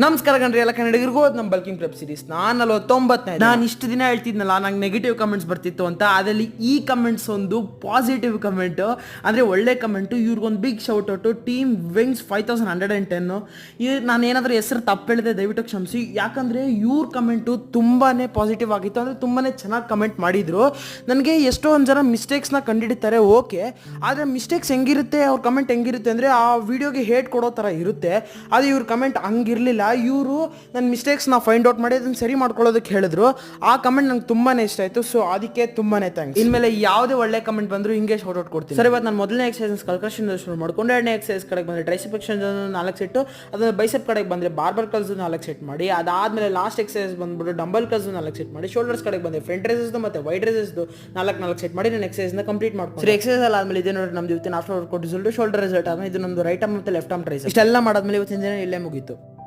ನಮಸ್ಕಾರ ಕಣ್ರಿ ಎಲ್ಲ ಕನ್ನಡಿಗರಿಗೂ ನಮ್ಮ ಬಲ್ಕಿಂಗ್ ಪ್ರೆಪ್ ಸೀರೀಸ್ ನಾನು 49ನೇ ನಾನು ಇಷ್ಟು ದಿನ ಹೇಳ್ತಿದ್ನಲ್ಲ ನಂಗೆ ನೆಗೆಟಿವ್ ಕಮೆಂಟ್ಸ್ ಬರ್ತಿತ್ತು ಅಂತ. ಅದರಲ್ಲಿ ಈ ಕಮೆಂಟ್ಸ್ ಒಂದು ಪಾಸಿಟಿವ್ ಕಮೆಂಟ್, ಅಂದರೆ ಒಳ್ಳೆ ಕಮೆಂಟು. ಇವ್ರಿಗೊಂದು big shout out, team wings 5110. ನಾನು ಏನಾದರೂ ಹೆಸರು ತಪ್ಪು ಹೇಳಿದೆ ದಯವಿಟ್ಟು ಕ್ಷಮಿಸಿ, ಯಾಕಂದರೆ ಇವ್ರ ಕಮೆಂಟು ತುಂಬಾ ಪಾಸಿಟಿವ್ ಆಗಿತ್ತು. ಅಂದರೆ ತುಂಬಾ ಚೆನ್ನಾಗಿ ಕಮೆಂಟ್ ಮಾಡಿದರು. ನನಗೆ ಎಷ್ಟೊಂದು ಜನ ಮಿಸ್ಟೇಕ್ಸ್ನ ಕಂಡುಹಿಡಿತಾರೆ, ಓಕೆ, ಆದರೆ ಮಿಸ್ಟೇಕ್ಸ್ ಹೆಂಗಿರುತ್ತೆ, ಅವ್ರ ಕಮೆಂಟ್ ಹೆಂಗಿರುತ್ತೆ ಅಂದರೆ ಆ ವಿಡಿಯೋಗೆ ಹೇಟ್ ಕೊಡೋ ಥರ ಇರುತ್ತೆ. ಅದು ಇವ್ರ ಕಮೆಂಟ್ ಹಂಗಿರಲಿಲ್ಲ. ಇವರು ನನ್ನ ಮಿಸ್ಟೇಕ್ಸ್ನ ಫೈಂಡ್ ಔಟ್ ಮಾಡಿ ಅದನ್ನು ಸರಿ ಮಾಡ್ಕೊಳ್ಳೋದಕ್ಕೆ ಹೇಳಿದ್ರು. ಆ ಕಮೆಂಟ್ ನಂಗೆ ತುಂಬಾ ಇಷ್ಟ ಆಯಿತು. ಸೊ ಅದಕ್ಕೆ ತುಂಬಾ ಥ್ಯಾಂಕ್ಸ್. ಇನ್ಮೇಲೆ ಯಾವುದೇ ಒಳ್ಳೆ ಕಮೆಂಟ್ ಬಂದರೂ ಹಿಂಗೆ ಶೌಟ್ ಔಟ್ ಕೊಡ್ತೀನಿ. ಸರಿ, ಇವತ್ತು ನಾನು ಮೊದಲನೇ ಎಕ್ಸರ್ಸೈಸ್ ಕಲ್ಕರ್ಷನ್ ಶುರು ಮಾಡ್ಕೊಂಡು, ಎರಡನೇ ಎಕ್ಸರ್ಸೈಸ್ ಕಡೆಗೆ ಬಂದರೆ ಟ್ರೈಸೆಪ್ ಎಕ್ಸ್ಟೆನ್ಷನ್ 4 ಸೆಟ್ಟು, ಅದನ್ನು ಬೈಸೆಪ್ ಕಡೆಗೆ ಬಂದರೆ ಬಾರ್ಬರ್ ಕಲ್ಸ್ 4 ಸೆಟ್ ಮಾಡಿ, ಅದಾದಮೇಲೆ ಲಾಸ್ಟ್ ಎಕ್ಸರ್ಸೈಸ್ ಬಂದ್ಬಿಟ್ಟು ಡಂಬಲ್ ಕಲ್ಸ್ 4 ಸೆಟ್ ಮಾಡಿ, ಶೋಲ್ಡರ್ಸ್ ಕಡೆಗೆ ಬಂದರೆ ಫ್ರಂಟ್ ರೇಸಸ್ದು ಮತ್ತು ವೈಡ್ ರೇಸಸ್ದು 4 ಸೆಟ್ ಮಾಡಿ ನಾನು ಎಕ್ಸರ್ಸೈಸ್ನ ಕಂಪ್ಲೀಟ್ ಮಾಡ್ಕೊಂಡು, ಸರಿ ಎಕ್ಸರ್ಸೈಸ್ ಎಲ್ಲ ಆದಮೇಲೆ ಇದೆ ನೋಡಿ ನಮ್ದು ಇವತ್ತಿನ after workout result, shoulder result ಆದಮೇಲೆ ಇದು ನಮ್ಮದು ರೈಟ್ ಆರ್ಮ್ ಮತ್ತು ಲೆಫ್ಟ್ ಆರ್ಮ್ ಟ್ರೈಸೆಪ್. ಇಷ್ಟೆಲ್ಲ ಮಾಡಾದ್ಮೇಲೆ ಇವತ್ತಿನ ದಿನ ಇಲ್ಲೇ ಮುಗೀತು.